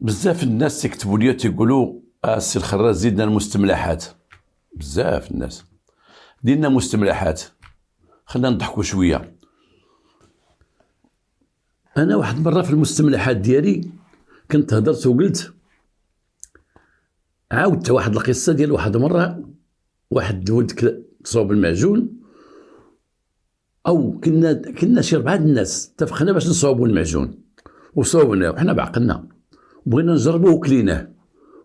بزاف الناس تكتبوا لي تيقولوا السي الخراز زيدنا المستملحات. بزاف الناس دينا مستملحات، خلينا نضحكوا شويه. انا واحد المره في المستملحات ديالي كنت هضرت وقلت، عاودت واحد القصه ديال واحد المره واحد الولد صوب المعجون، او كنا شي 4 الناس اتفقنا باش نصوبوا المعجون وصوبناه وحنا بعقلنا، بغينا نجربوه وكليناه،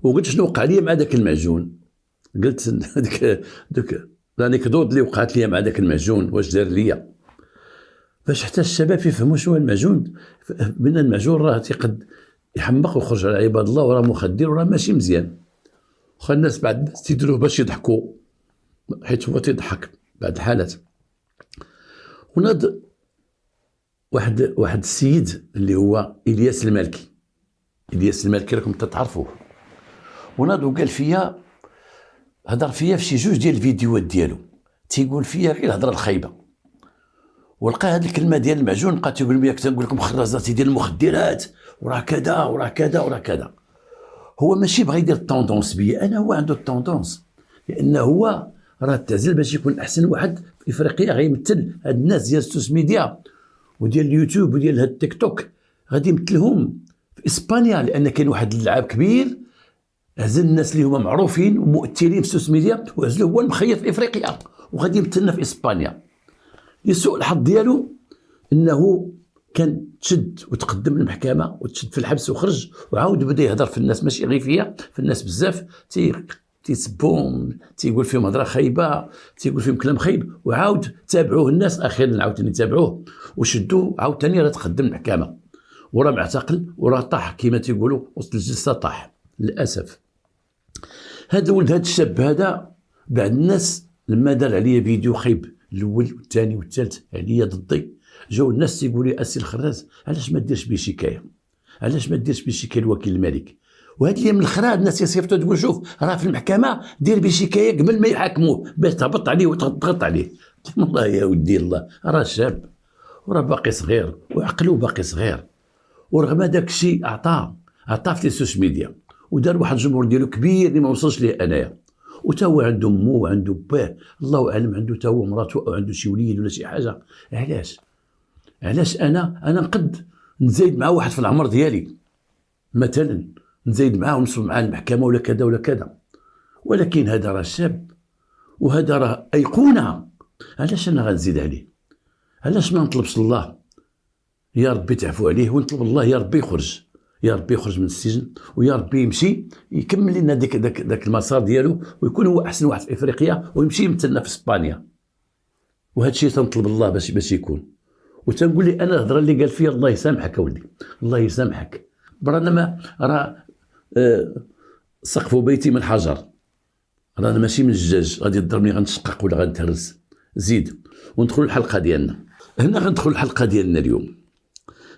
وقلت شنو وقع لي مع داك المعجون. قلت ديك الانكدوت اللي وقعت لي مع داك المعجون واش دار ليا، باش حتى الشباب يفهموا شنو المعجون. من المعجون راه تيقد يحمق ويخرج على عباد الله وراه مخدر وراه ماشي مزيان. واخا الناس بعد الناس تيديروه باش يضحكوا، حيت هو تيضحك بعد الحالات. وناض واحد السيد اللي هو الياس المالكي. الياس المالكي راكم تعرفوه. وناض وقال فيا، هضر فيا في شي 2 ديال الفيديوهات ديالو، تيقول فيا غير الهضره الخايبه، ولقى هذه الكلمه ديال المعجون بقى تيقول لي كنقول لكم خرازاتي ديال المخدرات وراه كذا وراه كذا وراه كذا. هو ماشي بغى يدير الطوندونس بيا انا، هو عنده الطوندونس، لان هو راه تعزل باش يكون احسن واحد في افريقيا غيمثل هاد الناس ديال السوس ميديا وديال اليوتيوب وديال هاد التيك توك، غادي يمثلهم في اسبانيا، لان كاين واحد اللعاب كبير عزل الناس اللي هما معروفين ومؤثرين في السوس ميديا، وعزلو هو المخير في افريقيا وغادي يمثلنا في اسبانيا. لسوء الحظ ديالو انه كان تشد وتقدم للمحكمه وتشد في الحبس وخرج، وعاود بدا يهضر في الناس، ماشي غير فيا، في الناس بزاف تيسبهم، تيقول فيهم هضره خايبه، تيقول فيهم كلام خايب، وعاود تابعوه الناس. اخيرا عاوتاني تابعوه وشدوه، عاوتاني راه تقدم للمحكمه وراه معتقل وراه طاح كما تيقولوا وسط الجلسه، طاح للاسف. هذا ولد هذا الشاب هذا، بعد الناس لما دار عليا فيديو خايب الاول والثاني والثالث عليا ضدي، جاو الناس تيقولوا لي السي الخراز علاش ما ديرش به شكايه، علاش ما ديرش به شكايه لوكيل الملك. وهاد الايام الاخرى الناس يصيفطوا تقول شوف راه في المحكمه دير به شكايه قبل ما يحاكموه باش تهبط عليه وتضغط عليه. والله يا ودي الله راه شاب وراه باقي صغير وعقله باقي صغير، ورغم داك الشيء عطاه في السوشيال ميديا ودار واحد الجمهور ديالو كبير اللي ما وصلش ليه انايا. وتا هو عنده مو وعنده باه، الله اعلم عنده تا هو مراته او عنده شي وليد ولا شي حاجه. علاش انا نقد نزايد مع واحد في العمر ديالي مثلا، نزايد معاه ونصب معاه المحكمه ولا كذا ولا كذا، ولكن هذا راه شاب وهذا راه ايقونه. علاش انا غنزيد عليه؟ علاش ما نطلبش الله يا ربي تعفو عليه، ونطلب الله يا ربي يخرج، يا ربي يخرج من السجن، ويا ربي يمشي يكمل لنا داك المسار ديالو، ويكون هو احسن واحد في افريقيا ويمشي يمثلنا في اسبانيا. وهذا الشيء تنطلب الله باش يكون. وتنقول لي انا الهضره اللي قال فيها الله يسامحك اولدي، الله يسامحك، برانا ما راه سقف بيتي من حجر، رانا ماشي من الزجاج غادي تضربني غنشقق ولا غنتهرس. زيد وندخلوا الحلقه ديالنا. هنا غندخل الحلقه ديالنا اليوم.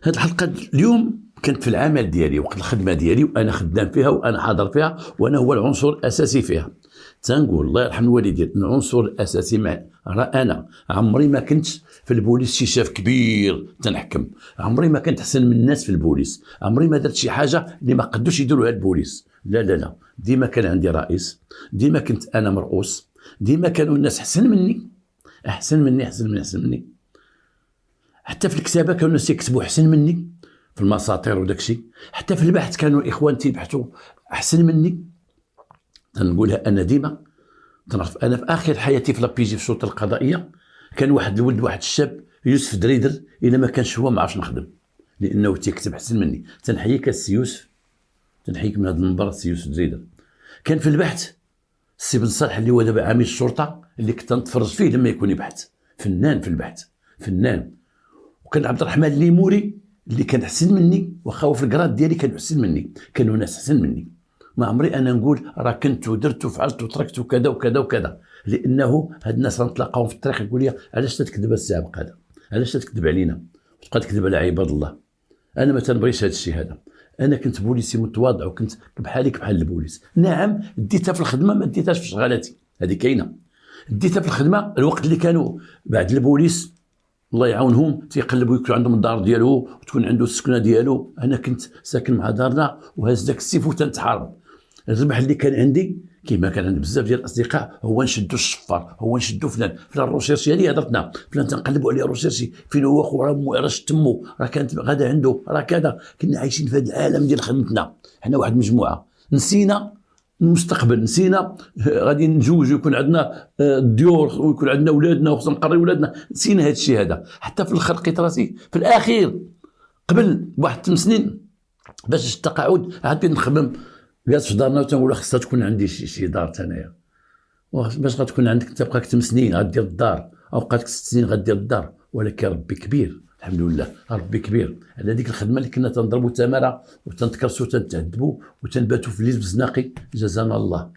هاد الحلقه اليوم كانت في العمل ديالي، وقت الخدمه ديالي وانا خدام فيها وانا حاضر فيها وانا هو العنصر الاساسي فيها. تنقول الله يرحم الوالدين العنصر الاساسي راه انا عمري ما كنت في البوليس شي شاف كبير تنحكم، عمري ما كنت احسن من الناس في البوليس، عمري ما درت شي حاجه اللي ما قدوش يديروها البوليس. لا لا لا، ديما كان عندي رئيس، ديما كنت انا مرؤوس، ديما كانوا الناس احسن مني احسن مني. حتى في الكتابه كانوا الناس يكتبوا احسن مني، في المساطير وداك الشيء. حتى في البحث كانوا الاخوان تيبحثوا احسن مني. تنقولها انا ديما تنعرف. انا في اخر حياتي في لابيجي في الشرطه القضائيه كان واحد الولد، واحد الشاب يوسف دريدر، الا ما كانش هو ما عرفش نخدم، لانه تيكتب احسن مني. تنحييك السي يوسف، تنحييك من هذا المنبر السي يوسف دريدر. كان في البحث السي بن صالح اللي هو دابا عامل الشرطه، اللي كنت نتفرج فيه لما يكون يبحث، فنان في البحث، فنان. وكان عبد الرحمن الليموري اللي كان احسن مني، واخا في الكراد ديالي كانوا احسن مني، كانوا ناس احسن مني. ما عمري انا نقول راه كنت ودرت وفعلت وتركت وكذا وكذا وكذا، لانه هاد الناس غنتلاقاهم في الطريق يقول لي علاش تكذب السابق هذا، علاش تكذب علينا وتبقى تكذب على عباد الله. انا ما تنبغيش هذا الشيء هذا. انا كنت بوليسي متواضع وكنت بحالك بحال البوليس. نعم ديتها في الخدمه، ما ديتهاش في شغالاتي، هذه كاينه. ديتها في الخدمه الوقت اللي كانوا بعد البوليس الله يعاونهم تيقلبوا يكون عندهم الدار ديالو وتكون عنده السكنه ديالو. انا كنت ساكن مع دارنا وهز داك السيف وتنتحارب. الربح اللي كان عندي كيما كان عندي بزاف ديال الاصدقاء هو نشدو الشفار، هو نشدو فلان الروشيرشي. هذه هضرتنا فلان تنقلبوا عليه الروشيرشي فين هو خويا راه شد تمو راه كانت غادا عنده راه كذا. كنا عايشين في هذا العالم ديال خدمتنا حنا واحد مجموعه. نسينا المستقبل، نسينا غادي نتزوجوا يكون عندنا الديور ويكون عندنا اولادنا وخصنا نقري اولادنا. نسينا هذا الشيء هذا. حتى في الاخر لقيت راسي في الاخير قبل بواحد 8 سنين باش التقاعد عاد بغيت نخمم. جالس في دارنا وتنقول خصها تكون عندي شي دار تنايا. باش غتكون عندك انت بقاك 8 سنين غدير الدار او بقاتك 6 سنين غدير الدار. ولكن ربي كبير الحمد لله، ربي كبير على ديك الخدمه اللي كنا تنضربوا تماره وتنتكرسوا وتنتعذبوا وتنباتوا في الليل بزناقي. جزانا الله.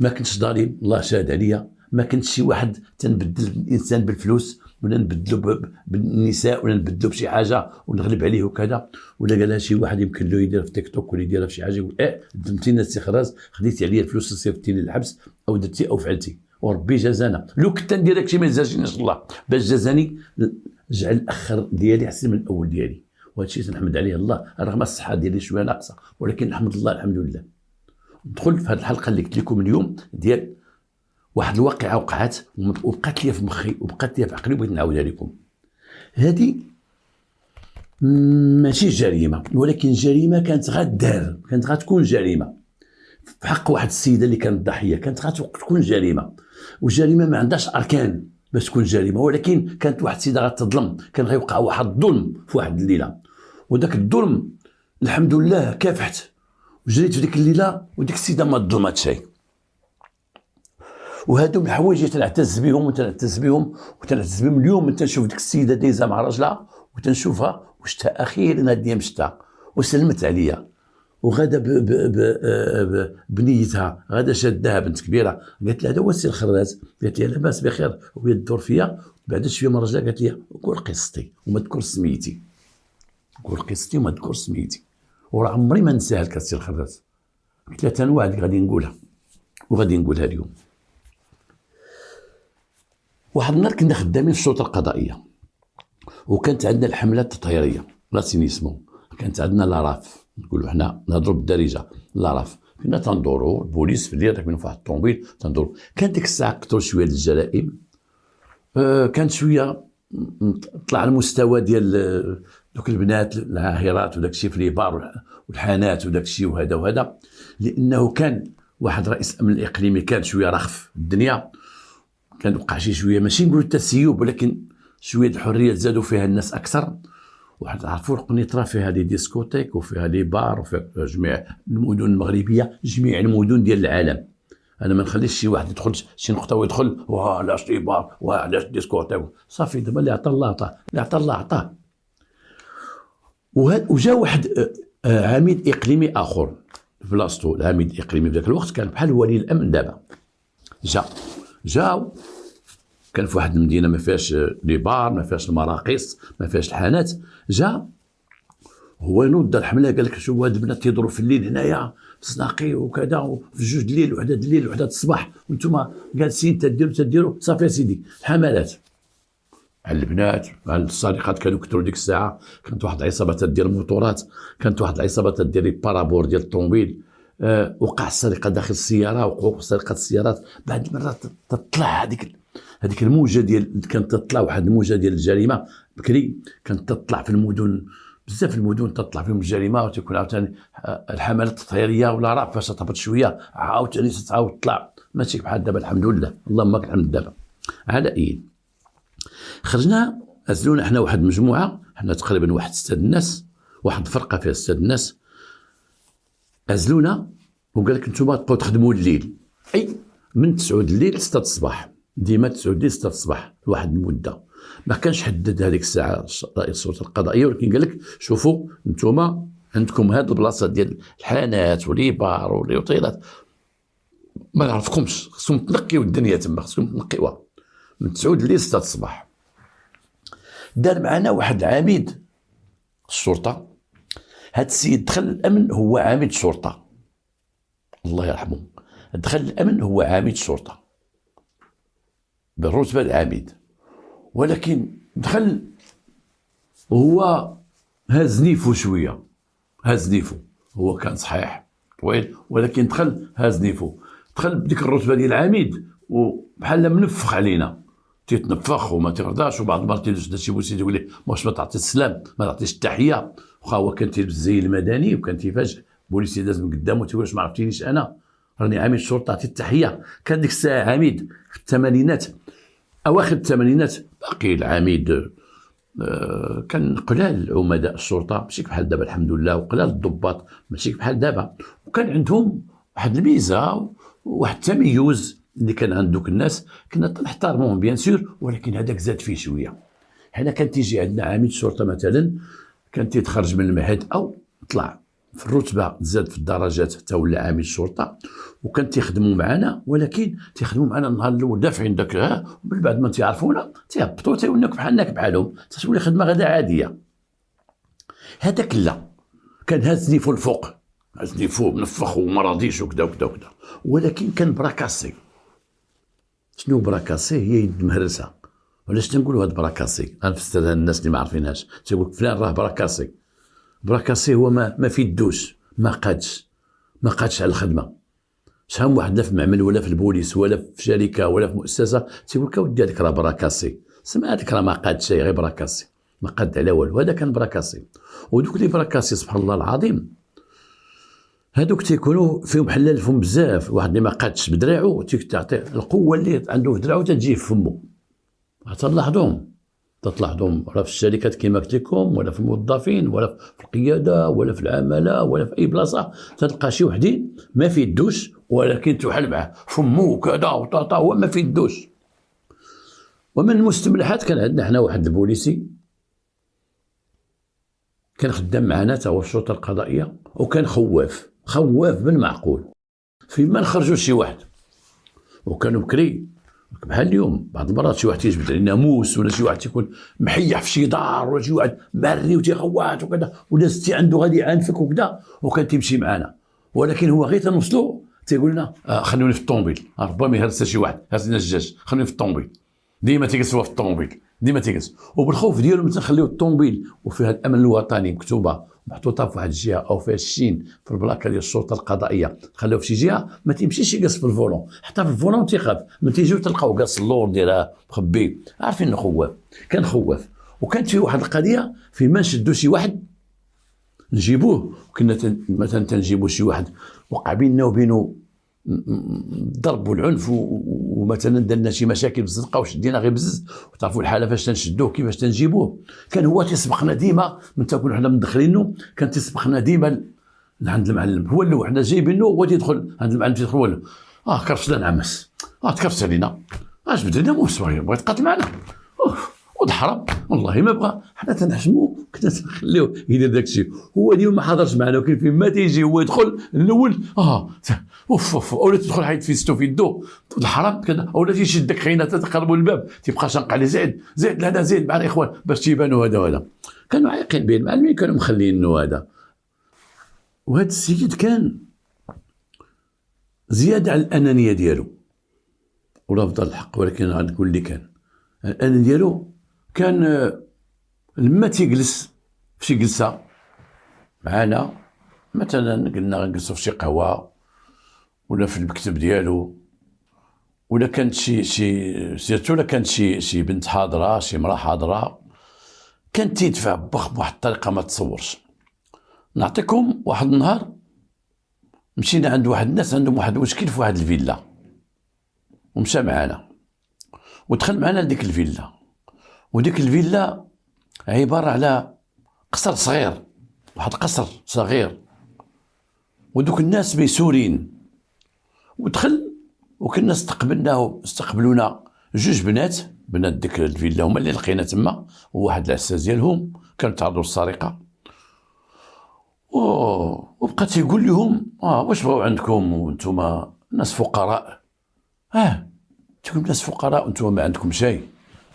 ما كنتش ظالم، الله شاهد عليا. ما كنتش شي واحد تنبدل الانسان بالفلوس ولا نبدلو بالنساء ولا نبدلو بشي حاجه ونغلب عليه وكذا. ولا قالها شي واحد يمكن له يدير في تيك توك ولا يديرها في شي حاجه يقول دمتينا السي خراز خديتي عليا الفلوس صيفطتي لي الحبس او درتي او فعلتي وربي جازانا. لو كنت ندير داكشي ما يجازينيش الله. باش جازاني جعل الاخر ديالي احسن من الاول ديالي. وهذا الشيء تنحمد عليه الله رغم الصحه ديالي شويه ناقصه ولكن نحمد الله الحمد لله. ندخل في هذه الحلقه اللي قلت لكم اليوم ديال واحد الواقعه وقعت وبقات لي في مخي وبقات لي في عقلي وبغيت نعاودها لكم. هذه ماشي جريمه ولكن جريمه كانت غدار، كانت غتكون جريمه في حق واحد السيده اللي كانت ضحيه. كانت غتكون جريمه والجريمه ما عندهاش اركان باش تكون جريمه. ولكن كانت واحد السيده غتظلم، كان غيوقع واحد الظلم في واحد الليله وداك الظلم الحمد لله كافحت وجريت في ديك الليله وديك السيده ما ظلمت شيء. وهادو من الحوايج اللي تنعتز بهم وتنعتز بهم اليوم. تنشوف ديك السيده دايزه مع راجلها وتنشوفها وشتها اخيرا هاد الايام شتها وسلمت عليا وغادا بنيتها غادا شادها بنت كبيره. قالت لها هذا هو السي الخراز. قالت لها لاباس بخير وهي تدور فيا. بعد شويه من راجلها قالت لي قول قصتي وما تذكر سميتي. قول قصتي وما تذكر سميتي. وراه عمري ما نساها لك السي الخراز. قلت لها انا وعدك غادي نقولها وغادي نقولها اليوم. واحد النهار كنا خدامين في الشرطه القضائيه وكانت عندنا الحملات التطهيريه لاسينيسمون. كانت عندنا لاراف نقولوا حنا نهضروا بالدارجه لاراف. كنا تندوروا البوليس في الليل راكبين في واحد الطوموبيل تندوروا. كانت ديك الساعه كثروا شويه الجرائم. كانت شويه طلع المستوى ديال دوك البنات العاهرات وداك الشيء في لي بار والحانات وداك الشيء وهذا لانه كان واحد رئيس الامن الاقليمي كان شويه رخف الدنيا. كان وقع شويه ماشي نقولوا التسيب ولكن شويه الحريه زادوا فيها الناس اكثر. واحد عرفوا القنيطره فيها لي ديسكوتيك وفيها لي بار وفيها جميع المدن المغربيه جميع المدن ديال العالم. انا ما نخليش شي واحد يدخل شي نقطه ويدخل علاش لي بار علاش ديسكوتيك. صافي دابا اللي عطى الله عطاه، اللي عطى الله عطاه. وجا واحد عميد اقليمي اخر في بلاصتو. العميد الاقليمي في ذاك الوقت كان بحال ولي الامن دابا. جاو كان في واحد المدينه ما فيهاش لي بار ما فيهاش المراقص ما فيهاش الحانات. جا هو ينوض الحمله قال لك شوفوا هاد البنات تيضروا في الليل هنايا في سناقي وكذا وفي جوج الليل وحده الليل وحده الصباح وانتم جالسين تديروا صافي يا سيدي الحملات على البنات على السرقات. كانوا كثروا ديك الساعه. كانت واحد العصابه تدير الموطورات، كانت واحد العصابه تدير البارابور ديال الطوموبيل. وقع السرقه داخل السياره وقوع سرقه السيارات. بعد المرات تطلع هذيك الموجه ديال كانت تطلع واحد الموجه ديال الجريمه بكري. كانت تطلع في المدن بزاف المدن تطلع فيهم الجريمه وتكون عاوتاني الحملات التطهيريه ولا راه فاش تهبط شويه عاوتاني تعاود تطلع. ماشي بحال دابا الحمد لله اللهم لك الحمد. دابا على اي خرجنا ازلونا حنا واحد المجموعه حنا تقريبا واحد 6 الناس واحد الفرقه فيها 6 الناس. ازلونا وقال لك انتم تبقاو تخدموا الليل اي من 9 الليل 6 الصباح. ديما 9 الليل 6 الصباح لواحد المده. ما كانش حدد هذيك الساعه رئيس السلطه القضائيه ولكن قال لك شوفوا انتم عندكم هاد البلاصه ديال الحانات ولي بار ولي اوتيلات ما نعرفكمش خصكم تنقيو الدنيا تما خصكم تنقيوها من 9 الليل 6 الصباح. دار معنا واحد عميد الشرطه. هاد السيد دخل الامن هو عميد الشرطه الله يرحمه. دخل الامن هو عميد الشرطه بالرتبه العميد ولكن دخل وهو هاز نيفو شويه، هاز نيفو، هو كان صحيح طويل ولكن دخل هاز نيفو، دخل بديك الرتبه ديال العميد وبحال منفخ علينا، تيتنفخ وما تيرضاش، وبعض المرات تيدوز شي بوسيد يقول ليه واش ما تعطيش السلام، ما تعطيش التحيه، واخا هو كان تيلبس زي المدني وكان تيفاجئ بوليسي داز من قدامه تيقول واش ما عرفتينيش انا راني عميد شرطه، عطيت التحيه. كان ديك الساعه عميد في الثمانينات، اواخر الثمانينات، باقي العميد كان قلال عمداء الشرطه ماشي بحال دابا الحمد لله، وقلال الضباط ماشي بحال دابا، وكان عندهم واحد الميزه وواحد التميز اللي كان عند دوك الناس، كنا تنحترموهم بيان سور، ولكن هذاك زاد فيه شويه. حنا كان تيجي عندنا عميد شرطه مثلا، كان تيتخرج من المعهد او طلع في الرتبه، زاد في الدرجات حتى ولا عميد شرطه، وكان تيخدموا معنا، ولكن تيخدموا معنا النهار الاول دافعين داك، ومن بعد ما تيعرفونا تيهبطوا تيوليوك بحالنا بحالهم، تتولي خدمه غدا عاديه. هذاك لا، كان هازني فوق الفوق، هازني فوق منفخ وما راضيش وكذا وكذا وكذا، ولكن كان براكاسي. شنو براكاسي؟ هي يد مهرسه. علاش تنقولوا هاد براكاسي؟ غنفسرها للناس اللي ما عارفينهاش، تيقول فلان راه براكاسي. براكاسي هو ما في الدوش، ما قادش على الخدمه. شحال واحد في معمل ولا في البوليس ولا في شركه ولا في مؤسسه تيقول لك اودي هذاك راه براكاسي، سمع هذاك راه ما قادش شي، غير براكاسي، ما قاد على والو. هذا كان براكاسي. ودوك اللي براكاسي سبحان الله العظيم، هادوك تيكونوا فيهم حلال فم بزاف. واحد اللي ما قادش بدراعو تعطي القوه اللي عنده في دراعو تجي في فمو. تلاحظوهم ولا في الشركات كما قلت لكم، ولا في الموظفين، ولا في القياده، ولا في العماله، ولا في اي بلاصه تلقى شي وحدين ما في الدوش، ولكن تحل معاه فمو كذا وطاطا، هو ما في الدوش. ومن المستملحات كان عندنا حنا واحد البوليسي كان خدام معنا تا هو الشرطه القضائيه، وكان خواف بالمعقول. فيما نخرجوا شي واحد وكانوا بكري بحال اليوم، بعض المرات شي واحد تيجبد علينا موس، ولا شي واحد تيكون محيح في شي دار، ولا شي واحد مري وتيخوات وكذا، ولا ستي عنده غادي يعنفك وكذا، وكان تيمشي معنا. ولكن هو غير تنوصلوا تيقول لنا خلوني في الطوموبيل، ربما يهرس شي واحد، هرس لنا الدجاج، خلوني في الطوموبيل. ديما تيجلسوا في الطوموبيل، ديما تيجلس، وبالخوف ديالهم تنخليو الطوموبيل وفيها الامن الوطني مكتوبه محطوطه في واحد الجهه، او فيها الشين في البلاكه ديال الشرطه القضائيه، خليوه في شي جهه ما تيمشيش يقص في الفولون، حتى في الفولون تيخاف من تيجيو تلقاو قاص اللور ديالها مخبي، عارفين انه خواف. كان خواف. وكانت في واحد القضيه فيما نشدوا شي واحد نجيبوه، وكنا مثلا تنجيبوا شي واحد وقع بيننا وبينه الضرب والعنف، ومثلا درنا شي مشاكل بالزنقه وشدينا غير بزز، وتعرفوا الحاله فاش تنشدوه كيفاش تنجيبوه. كان هو تيسبقنا ديما، من تكون حنا مدخلينه كان تيسبقنا ديما لعند المعلم، هو اللي حنا جايبينه هو تيدخل عند المعلم، تيدخل هو كرفس لنا عمس، تكرفس علينا، اش بدينا موس بغا يتقاتل معنا، وضحرم والله ما بغى. حنا تنحشمو، كنا تنخليوه يدير داكشي. هو اليوم ما حضرش معنا، ولكن فين ما تيجي هو يدخل الاول اوف اولا تدخل حيد فيستو في يدو الحرام كذا، اولا تيشدك خينا تقربوا الباب تيبقى شنق عليه زيد هذا زيد مع الاخوان باش تيبانوا هذا وهذا. كانوا عايقين به المعلمين، كانوا مخلينه هذا. وهذا السيد كان زياده على الانانيه ديالو، ولا افضل الحق، ولكن غنقول اللي كان الانانيه ديالو كان لما تيجلس في شي جلسه معنا، مثلا قلنا غنجلسوا في شي قهوه ولا في المكتب ديالو، ولا كانت شي سيرتو، ولا كانت شي بنت حاضره، شي مراه حاضره، كان تيدفع بخ بواحد الطريقه ما تصورش. نعطيكم واحد النهار مشينا عند واحد الناس عندهم واحد المشكل في واحد الفيلا، ومشى معنا ودخل معنا لديك الفيلا. وديك الفيلا عباره على قصر صغير، واحد قصر صغير، ودوك الناس ميسورين. ودخل وكنا استقبلونا جوج بنات ديك الفيلا، هما اللي لقينا تما، وواحد العساس ديالهم كانوا تعرضوا للسرقه. وبقى تيقول لهم واش بغاو عندكم وانتم ناس فقراء؟ تقول ناس فقراء وانتم ما عندكم شيء،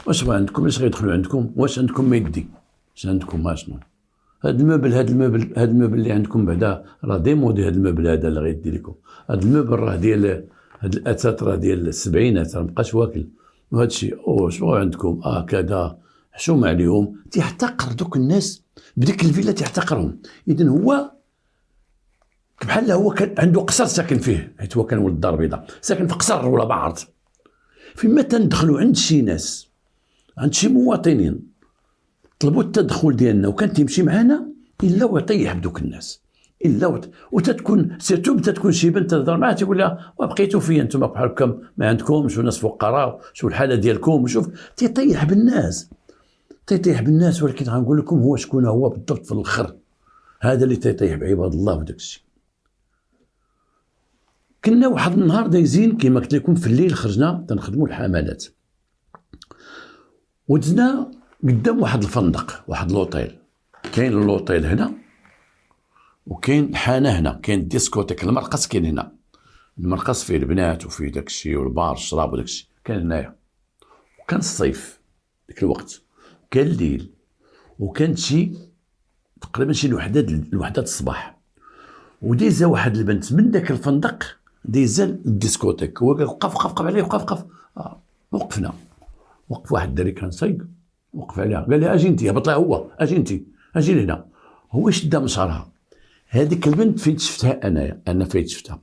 واش بغا عندكم؟ اش غيدخلوا عندكم؟ واش عندكم ما يدي؟ واش عندكم؟ شنو هاد الموبل اللي عندكم بعدا راه ديمودي. هاد الموبل هذا اللي غيدي لكم، هاد الموبل راه ديال هاد الاثاث، راه ديال السبعينات، راه مابقاش واكل. وهذا الشيء واش بغاو عندكم؟ كذا حشومه عليهم، تيحتقر دوك الناس بديك الفيلا، تيحتقرهم. اذا هو بحال هو كان عنده قصر ساكن فيه، حيت هو كان ولد الدار البيضاء ساكن في قصر ولا بعرض. فيما تندخلوا عند شي ناس، عند شي مواطنين طلبوا التدخل ديالنا وكان تيمشي معنا الا ويطيح بدوك الناس، الا وتتكون سيرتو تتكون شي بنت تهضر معاه تيقول لها وبقيتوا فيا انتم بحالكم ما عندكمش وناس فقراء، شو الحاله ديالكم، وشوف تيطيح بالناس، تيطيح بالناس. ولكن غنقول لكم هو شكون هو بالضبط في الاخر، هذا اللي تيطيح بعباد الله وداك الشيء. كنا واحد النهار دايزين كما قلت لكم في الليل، خرجنا تنخدموا الحملات ودزنا قدام واحد الفندق، واحد لوطيل. كاين اللوطيل هنا وكاين الحانه هنا، كاين الديسكوتيك المرقص كاين هنا، المرقص فيه البنات وفيه داك الشيء والبار الشراب وداك الشيء كان هنايا. وكان الصيف ديك الوقت، كان الليل، وكانت شي تقريبا شي الوحدة الصباح، وديزا واحد البنت من داك الفندق ديزا الديسكوتيك. هو قال وقف عليه، وقف. وقفنا، وقف واحد الدري كان صايق، وقف عليها قال لها اجي انت، هبط لها هو اجي لهنا. هو شدها من شعرها. هذيك البنت فين شفتها انا فين شفتها.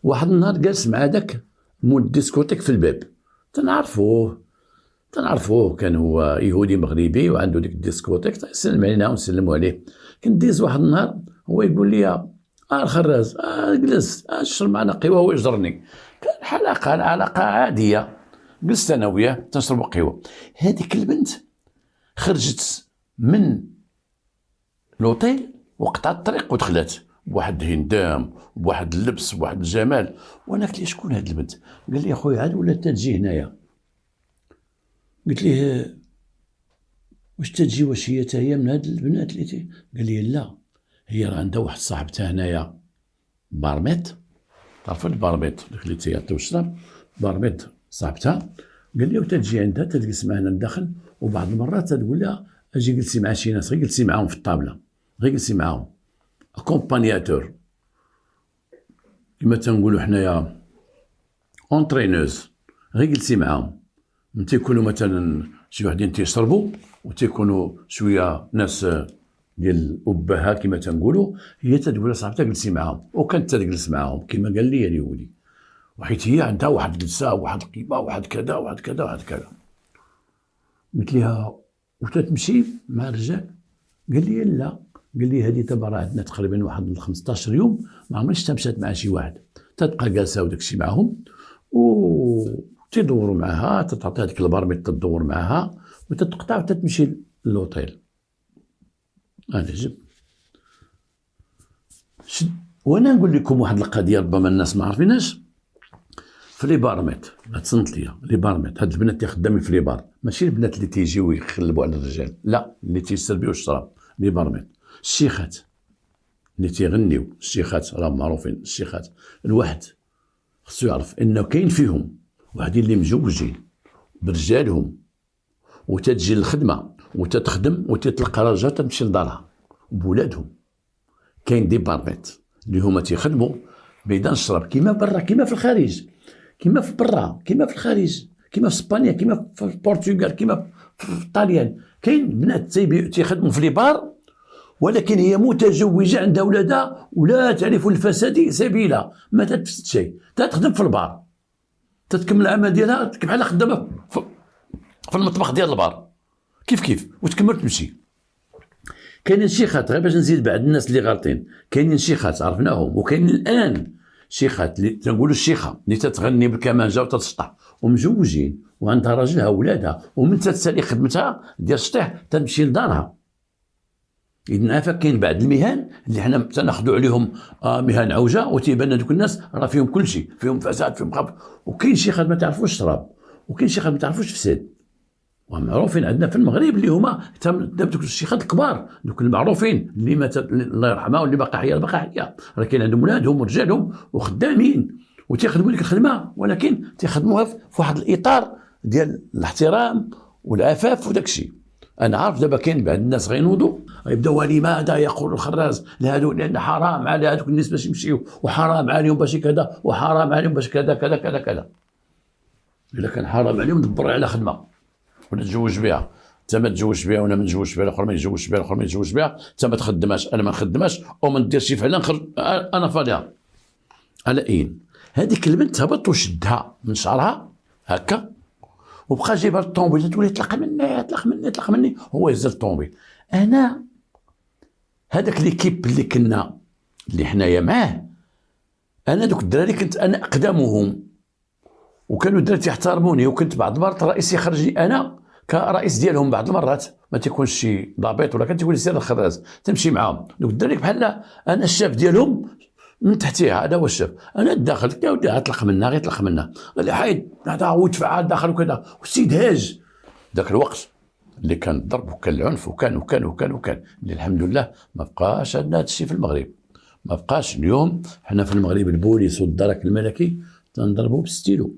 واحد النهار جالس مع داك مول الديسكوتيك في الباب، تنعرفوه كان هو يهودي مغربي وعنده ديك الديسكوتيك، نسلم علينا ونسلموا عليه. كنديز واحد النهار هو يقول لي الخراز جلس اشرب معنا قهوه ويجرني. كان علاقه عاديه، جلست انا وياه تنشرب قهوه. هذيك البنت خرجت من لوطيل وقطعت الطريق ودخلت بواحد هندام بواحد اللبس بواحد الجمال. وانا قلت ليه شكون هاد البنت؟ قال لي اخويا عاد ولا تجي هنايا. قلت ليه واش تجي، واش هي حتى هي من هاد البنات اللي قال لي لا، هي راه عندها واحد صاحبتها هنايا بارميط، تعرف البارميط داك اللي تيعطيو الشراب، بارميط صاحبتها. قال لي وتجي عندها تجلس معنا لداخل، وبعض المرات تقول لها اجي جلسي مع شي ناس، غير جلسي معاهم في الطابله، غير جلسي معاهم اكومبانياتور كما تنقولوا حنايا، اونترينوز، غير جلسي معاهم. من تيكونوا مثلا شي وحدين تيشربوا وتيكونوا شويه ناس ديال الابهه كما تنقولوا، هي تقول لصاحبتها جلسي معاهم، وكانت تجلس معاهم كما قال لي اليهودي. وحيت هي عندها واحد الجلسه واحد القيمه واحد كذا واحد كذا واحد كذا. قلت لها وتتمشي مع الرجال؟ قال لي لا، قال لي هذه دابا راه عندنا تقريبا واحد 15 يوم ما عمرش مشات مع شي واحد، تتبقى جالسه وداك الشيء معاهم وتدوروا معها، تعطي هذيك البرميط تدور معها وتتقطع وتتمشي للوطيل. انا جب وانا نقول لكم واحد القضيه ربما الناس ما عارفيناش. في لي بارميط تصنت ليا لي بارميط، هاد البنات اللي خدامين في لي بار ماشي البنات اللي تيجيو يخلبوا على الرجال، لا، اللي تيسربيو الشراب لي بارميط. الشيخات اللي تيغنيو، الشيخات راه معروفين. الشيخات الواحد خصو يعرف انه كاين فيهم واحدين اللي مجوجين برجالهم وتتجي للخدمه وتتخدم وتتلقى راجلها تمشي لدارها بولادهم. كاين دي بارميط اللي هما تيخدموا بعيد عن الشراب، كيما برا كيما في الخارج، كيما في برا كيما في الخارج، كيما في اسبانيا كيما في البرتغال كيما في الطاليان. كاين بنات تيخدموا في لي بار ولكن هي متزوجه عندها ولادها ولا تعرف الفساد سبيلا، ما تتفسد شيء، تخدم في البار، تتكمل العمل ديالها بحال خدامه في المطبخ ديال البار كيف وتكمل تمشي. كاينين شيخات، غير باش نزيد بعض الناس اللي غالطين، كاينين شيخات عرفناهم، وكاين الان شيخات اللي تنقولوا الشيخه اللي تتغني بالكمانجه وتتسطح ومزوجين وعندها راجلها وولادها، ومن تتسالي خدمتها ديال السطيح تمشي لدارها. إذن عافاك كاين بعض المهن اللي حنا تناخذوا عليهم مهن عوجه وتيبان دوك الناس راه فيهم كل شيء، فيهم فساد فيهم خبث. وكاين شيخات ما تعرفوش الشراب، وكاين شيخات ما تعرفوش فساد، ومعروفين عندنا في المغرب اللي هما دوك الشيخات الكبار، دوك المعروفين اللي مات الله يرحمها واللي باقي حيه راه كاين عندهم ولادهم ورجالهم وخدامين وتيخدموا ديك الخدمه، ولكن تيخدموها في واحد الاطار ديال الاحترام والعفاف وداك الشيء. انا عارف دابا كاين بعض الناس غينوضوا غيبداو لماذا يقول الخراز لهادو لان حرام على هذوك الناس باش يمشيو، وحرام عليهم باش كذا، وحرام عليهم باش كذا كذا كذا كذا. الا كان حرام عليهم دبر على خدمه ولا تزوج بها. انت ما تزوجش بها وانا ما نتزوجش بها، الاخر ما يتزوجش بها، الاخر ما يتزوجش بها، انت ما تخدمهاش انا ما نخدمهاش، او ما نديرش شي فعلا نخرج انا فاضيها. على اين هذيك البنت هبط وشدها من شعرها هكا وبقى جايبها للطوموبيل تولي طلق مني طلق مني طلق مني، هو يهز الطوموبيل. انا هذاك ليكيب اللي كنا اللي حنايا معاه، انا دوك الدراري كنت انا اقدمهم، وكانوا الدراري يحترموني، وكنت بعض المرات الرئيس يخرجني انا كرئيس ديالهم، بعض المرات ما تيكونش شي ضابط ولا كان تيقول لي سير الخراز تمشي معاهم، دوك الدراري بحال انا الشاف ديالهم من تحتيها، هذا هو الشاف. انا الداخل قلت يا ودي غيطلق منا غيطلق منا، قال لي حيد هذا هو دفع الداخل وكذا، والسيد هاج ذاك الوقت اللي كان الضرب وكان العنف وكان وكان وكان وكان اللي الحمد لله ما بقاش عندنا هذا الشيء في المغرب، ما بقاش. اليوم حنا في المغرب البوليس والدرك الملكي تنضربوا بالستيلو،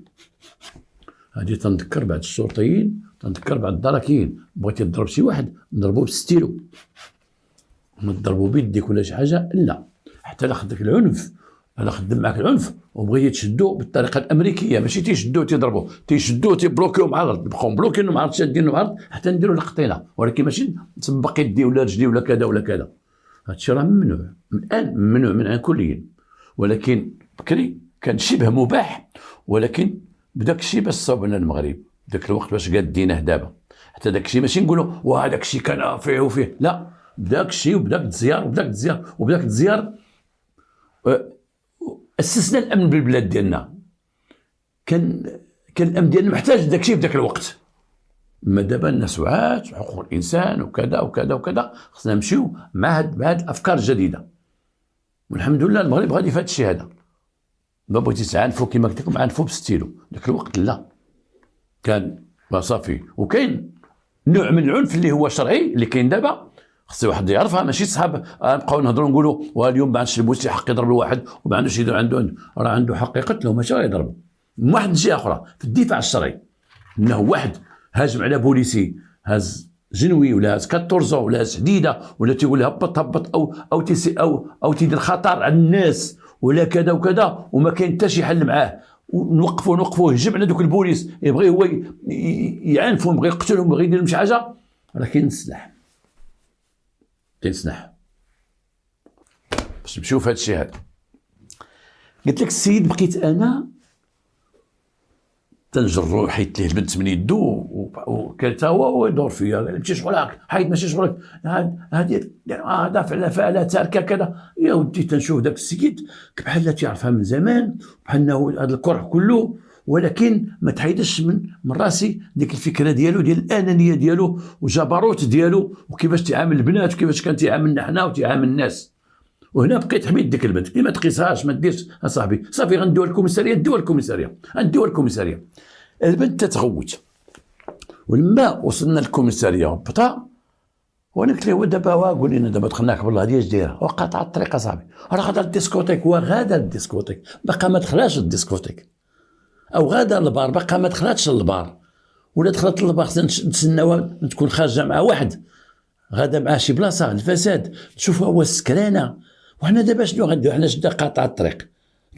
هذه تنذكر بعد الشرطيين، تنذكر بعد الدركيين، بغيتي تضرب شي واحد نضربوه بالستيلو، ما تضربوا بيديك ولا شي حاجه، لا حتى لا خدك العنف، انا خدم معاك العنف وبغيتي تشدو بالطريقه الامريكيه، ماشي تيشدوه تيضربوا، تيشدوه تيبلوكيو مع الارض، يبقاو مبلوكينو مع الارض شادينو مع الارض حتى نديرو القطيله، ولكن ماشي نسبق يدي ولا رجلي ولا كذا ولا كذا. هادشي راه ممنوع الان، ممنوع منعا كليا، ولكن بكري كان شبه مباح، ولكن بداك الشيء باش صوبنا المغرب داك الوقت باش قادينه دابا، حتى داك الشيء ماشي نقولوا وهذاك الشيء كان فيه وفيه، لا بداك الشيء وبداك التزيار وبداك التزيار وبداك التزيار اسسنا الامن بالبلاد ديالنا. كان الامن ديالنا محتاج داك الشيء في ذاك الوقت، اما دابا الناس وعات حقوق الانسان وكذا وكذا وكذا، خصنا نمشيو مع هاد الافكار الجديده، والحمد لله المغرب غادي في هذا الشيء هذا. ما بغيتي تعنفوا كما قلت لكم عنفوا بالستيلو، ذاك الوقت لا كان صافي. وكاين نوع من العنف اللي هو شرعي اللي كاين دابا، خص واحد يعرفها، ماشي صحاب نبقاو نهضروا نقولوا واليوم ما عندش البوليس حق يضرب الواحد وما عندوش يدير، راه عنده حق يقتلو ماشي يضربوا. من واحد الجهه اخرى في الدفاع الشرعي، انه واحد هاجم على بوليسي، هاز جنوي ولا هاز 14 ولا هاز حديده ولا تيقول هبط هبط او تيدير خطر على الناس ولا كذا وكذا، وما كاين حتى شي حل معاه، ونوقفوه يهجم على دوك البوليس، يبغي هو يعنفهم، يبغي يقتلهم، يبغي يدير شي حاجه، راه كاين السلاح، كاين سلاح باش نمشيو في هذا الشيء هذا. قلت لك السيد بقيت انا تنجرو، حيت ليه البنت من يدو وكان تا هو يدور فيا، قال لي ماشي شغلك حيد ماشي شغلك، هذا فعلا تاركه كذا. يا ودي تنشوف ذاك السيد بحال تيعرفها من زمان، بحال هذا الكره كله، ولكن ما تحيدش من راسي ديك الفكره ديالو ديال الانانيه ديالو وجبروت ديالو، وكيفاش تعامل البنات وكيفاش كان تعاملنا حنا وتعامل الناس. وهنا بقيت حميد ديك البنت، قلت لي ما تقيسهاش ما ديرش اصاحبي، صافي غندوها الكوميساريه، ندوها الكوميساريه، غندوها الكوميساريه. البنت تتغوت، ولما وصلنا للكوميساريه هبطها، وانا قلت له دابا قول لنا دابا دخلناك بالله هذه اش دايره، وقطع الطريق اصاحبي، راه غادا للديسكوتيك، وغادا للديسكوتيك باقا ما دخلاش للديسكوتيك، او غادا للبار باقا ما دخلاتش للبار، ولا دخلت للبار خصنا نتسناوها تكون خارجه مع واحد، غادا مع شي بلاصه الفساد، نشوفها هو السكرانه. وحنا دابا شنو غنديرو؟ حنا شدا قاطع الطريق،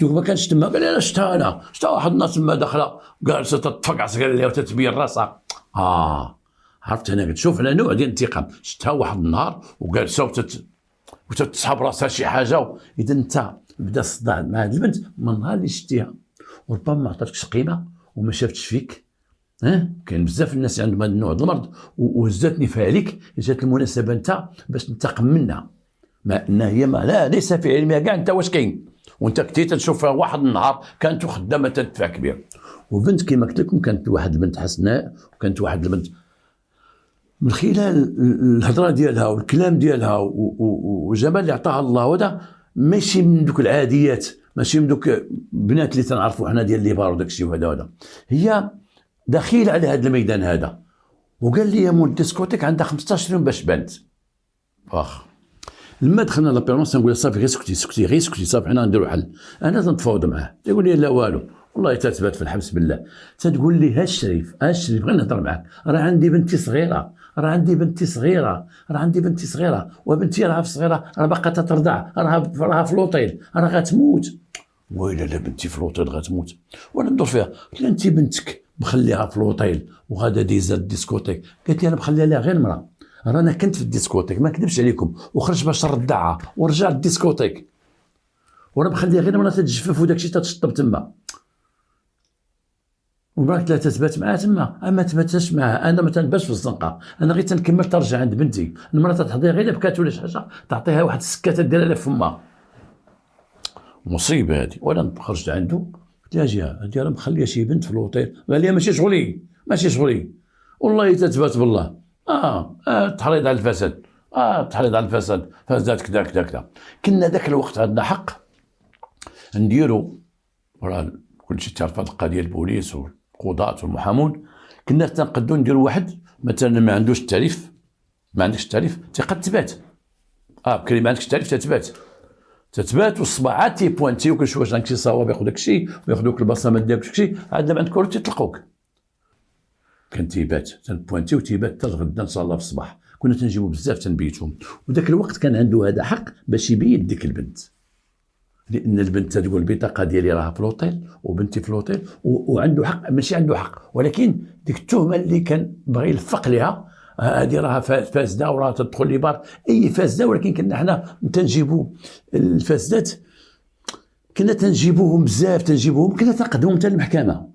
دوك ما كانش تما، قال لي انا شتا واحد الناس تما داخله جالسه تتفقعس، قال لي وتتبين راسها. عرفت انا قلت شوف انا نوع ديال الانتقام، شتا واحد النهار وجالسه وتتسحب راسها شي حاجه. اذا انت بدا الصداع مع هذه البنت من نهار اللي شتيها، وربما ما عطاتكش قيمه وما شافتش فيك. كاين بزاف الناس عندهم هذا النوع ديال المرض، وهزاتني فيها عليك، جات المناسبه انت باش تنتقم منها، ما ان هي ما لا ليس في علمها كاع انت واش كاين، وانت كنتي تشوفها واحد النهار كانت خدامه تدفع كبير. وبنت كما قلت لكم كانت واحد البنت حسناء، وكانت واحد البنت من خلال الهضره ديالها والكلام ديالها والجمال اللي عطاها الله، وهذا ماشي من دوك العاديات، ماشي من دوك بنات اللي تنعرفوا حنا ديال ليبار وداك الشيء وهذا. هي دخيل على هذا الميدان هذا، وقال لي يا مول الديسكوتيك عندها 15 يوم باش بانت. لما دخلنا لابيرونس نقول صافي غير سكتي غير سكتي صافي حنا نديروا حل. انا تنتفاوض معاه، يقول لي لا والو، والله تثبت في الحبس بالله. تتقول لي ها الشريف غير نهضر معاك، راه عندي بنتي صغيره، وبنتي راه في صغيره، راه باقا تترضع، راه في لوطيل، راه غتموت. ويلا لا بنتي في لوطيل غتموت وانا ندور فيها. قلت لها انت بنتك مخليها في لوطيل وغادا ديزا الديسكوتيك. قالت لي انا مخليها لها غير المراه، رانا كنت في الديسكوتيك ما نكذبش عليكم، وخرج باش نردعها ورجع للديسكوتيك، وانا مخليها غير المراه تتجفف وداكشي تتشطب تما. ومراه لا تثبت معها تما، ما تباتش معها. انا ما تنباتش في الزنقه، انا غير تنكمل ترجع عند بنتي. المراه تحضيها غير بكات ولا شي حاجه تعطيها واحد السكاته ديرها لها في فمها. مصيبه هذه. وانا خرجت عنده قلت لها اجي راه مخليه شي بنت في الوطيل. قال لي ماشي شغلي والله تثبت بالله. تحريض على الفساد، تحريض على الفساد، فساد كذا كذا كذا. كنا ذاك الوقت عندنا حق نديرو، راه كلشي تعرف هاد القضيه، البوليس والقضاة والمحامون. كنا تنقدو نديرو واحد مثلا ما عندوش التعريف، ما عندكش التعريف تيقد تبات. بكري ما عندكش التعريف تتبات والصباعات تيبوانتي وكنشوف واش عندك شي صواب ياخذ داكشي وياخذوك البصمات ديالك داكشي. عندنا ما عندك تيطلقوك. كان تيبات تنبوانتي وتيبات حتى الغدا ان شاء الله في الصباح. كنا تنجيبو بزاف تنبيتهم، وذاك الوقت كان عنده هذا حق باش يبيت ديك البنت، لان البنت تقول البطاقه ديالي راها في لوطيل وبنتي في لوطيل، وعنده حق ماشي عنده حق، ولكن ديك التهمه اللي كان باغي يلفق لها هذه راها فاسده وراها تدخل لي بار اي فاسده. ولكن كنا حنا تنجيبو الفاسدات، كنا تنجيبوهم بزاف، كنا تنقدموهم حتى للمحكمه.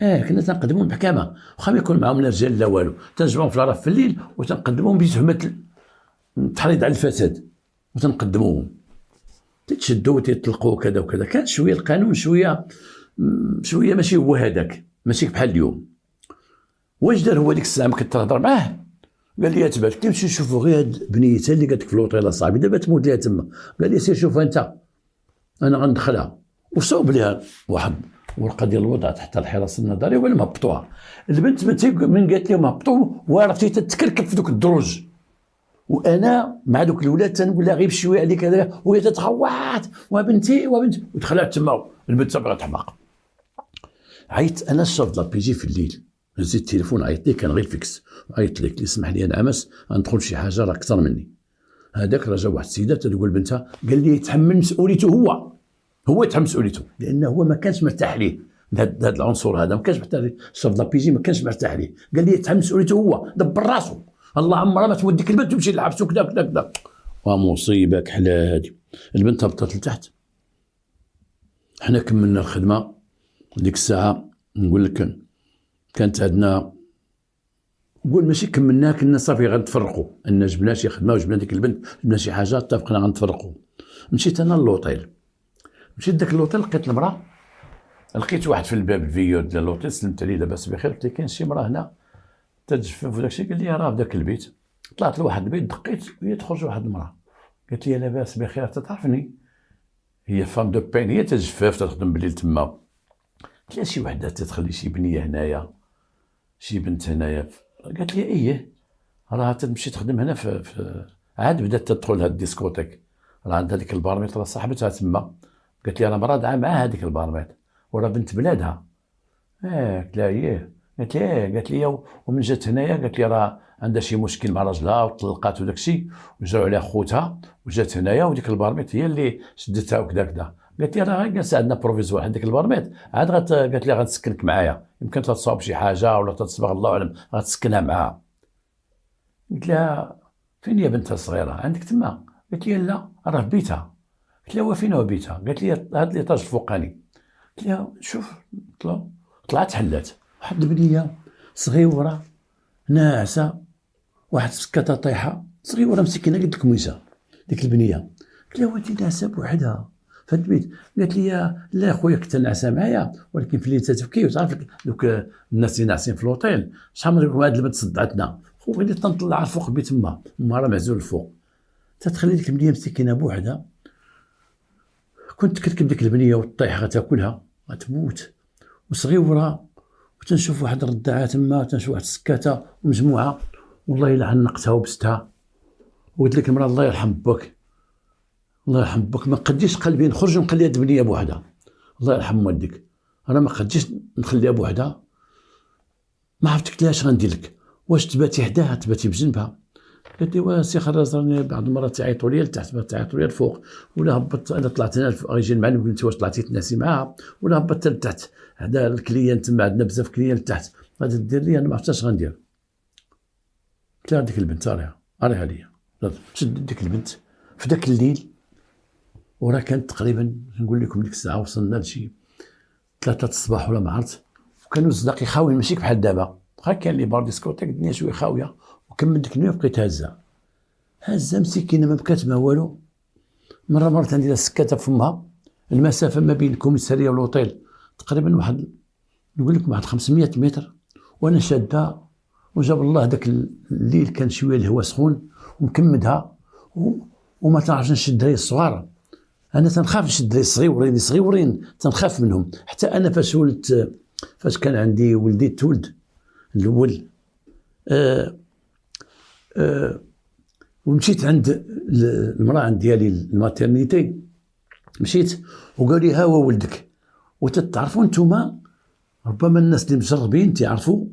كنا تنقدموهم للمحكمه واخا ما يكون معاهم لا رجال لا والو، تنجمعهم في العرف في الليل وتنقدموهم بتهمه التحريض على الفساد وتنقدموهم. تتشدوا وتطلقوا كذا وكذا. كان شويه القانون شويه ماشي هو هذاك، ماشي بحال اليوم. واش دار هو ديك الساعه كنت تهضر معاه؟ قال لي تبارك كي نمشي نشوفوا غير هاد بنيتها اللي قالت لك في لوطيل صاحبي دابا تموت ليها تما. قال لي سير شوفها انت، انا غندخلها. وصوب ليها واحد ورقه ديال الوضع تحت الحراسه النظريه ولا مهبطوها. البنت من قالت لهم هبطوا وعرفتي تتكركب في دوك الدروج، وانا مع دوك الاولاد تنقول لها غير بشويه عليك هذا، وهي تتخوات وبنتي ودخلت تما. البنت بغات تحماق. عيط انا الشرط لابيجي في الليل، هزيت التليفون عيط لي، كان غير فيكس. عيط لك اسمح لي نعمس غندخل شي حاجه راه اكثر مني. هذاك راه جا واحد السيده تقول بنتها، قال لي يتحمل مسؤوليته، هو يتحمل مسؤوليته، لانه هو ما كانش مرتاح ليه. هذا العنصر هذا ما كانش مرتاح ليه، الشرط لابيجي ما كانش مرتاح ليه. قال لي يتحمل مسؤوليته، هو دبر راسه. الله عمرها ما توديك البنت تمشي للحبس وكذا كذا كذا. ومصيبه كحله هذه. البنت هبطت لتحت، حنا كملنا الخدمه. ديك الساعه نقول لك كانت عندنا، نقول ماشي كملنا، كنا صافي غنتفرقوا، ان جبنا شي خدمه وجبنا ديك البنت، جبنا شي حاجه اتفقنا غنتفرقوا. مشيت انا للوطيل، مشيت داك اللوطيل لقيت المراه، لقيت واحد في الباب الفيور ديال اللوطيل، سلمت عليه لاباس بخير، قلت له كاين شي مراه هنا تتجفف وداكشي. قال لي راه في داك البيت. طلعت لواحد البيت دقيت وهي تخرج واحد المراه، قالت لي لاباس بخير تتعرفني؟ هي فام دو بين، هي تجفف تخدم بالليل تما. قلت لها شي وحده تتخلي شي بنيه هنايا، شي بنت هنايا. قالت لي ايه راه تمشي تخدم هنا في عاد بدات تدخل هاد الديسكوتيك، راه عندها ديك البارميط راه صاحبتها تما. قالت لي انا مرادعه معاها هذيك البارميط وراه بنت بلادها. قلت لها ايه؟ قالت لي ايه. قالت لي ومن جات هنايا قالت لي راه عندها شي مشكل مع راجلها وطلقات وداكشي، وجاو عليها خوتها وجات هنايا، وديك البارميط هي اللي شدتها وكذا كذا. قالت لي راه جالسه عندنا بروفيزوار هذيك البارميط، عاد قالت لي غنسكنك معايا، يمكن تصاوب شي حاجه ولا تصبغ الله اعلم، غتسكنها معاها. قلت لها فين هي بنتها الصغيره؟ عندك تما؟ قالت لي لا راه في بيتها. قلت لها وفين هو بيتها؟ قالت لي هذا الايطاج الفوقاني. قلت لها شوف، طلعت حلات واحد البنيه صغيره ناعسه، واحد السكاته طايحه صغيره مسكينه قد الكميسه ديك البنيه. قلت لها وانت ناعسه بوحدها في هاد البيت؟ قالت لي لا خويا كنت ناعسه معايا، ولكن في الليل تتبكي، وتعرف دوك الناس اللي ناعسين في لوطيل شحال من هاد البنت صدعتنا. خويا تنطلع فوق البيت تما، ما راه معزول الفوق، تتخلي ديك البنيه مسكينه بوحدها. كنت كتكب ديك البنيه وطيح غتاكلها غتموت، وصغيره، وتنشوف واحد الرداعه تما، تنشوف واحد السكاته ومجموعه. والله الا عنقتها وبستها وقلت لك المراه الله يرحم بك، الله يرحم بك، ما قديش قلبي نخرج ونخلي هاد البنيه بوحدها. الله يرحم والديك، انا ما قديش نخليها بوحدها. ما عرفتك اش غندير لك، واش تباتي حداها تباتي بجنبها؟ قالت لي واسي خراز راني بعض المرات تعيطوا لي لتحت، تعيطوا لي الفوق، ولا هبطت انا طلعت هنا الفوق، غيجي المعلم يقول انت واش طلعتي تناسي معاها، ولا هبطت لتحت هذا الكليان تما عندنا بزاف كليان لتحت، غادي دير لي انا ما عرفتش اش غندير. قلت لها ديك البنت ريها ليا، شد ديك البنت في ذاك الليل، وراه كانت تقريبا نقول لكم ديك الساعه وصلنا لشي 3 الصباح ولا ما عرفت، وكانوا الزناقي خاويين ماشي بحال دابا، كان لي بار ديسكوتيك الدنيا شويه خاويه، وكمل ديك النويه بقيت هازه مسكينه ما بكات ما والو. مرات عندي سكاتة فمها، المسافه ما بين الكوميساريه والوطيل تقريبا واحد نقول لكم واحد 500 متر، وانا شادها، وجاب الله داك الليل كان شويه الهواء سخون ومكمدها، وما تعرفش نشد الدراري الصغار، انا تنخاف نشد الدراري صغيورين تنخاف منهم. حتى انا فاش كان عندي ولدي تولد الاول ومشيت عند المراه ديالي الماتيرنيتي، مشيت وقال لي ها هو ولدك. وتتعرفوا نتوما ربما الناس اللي مجربين تعرفوا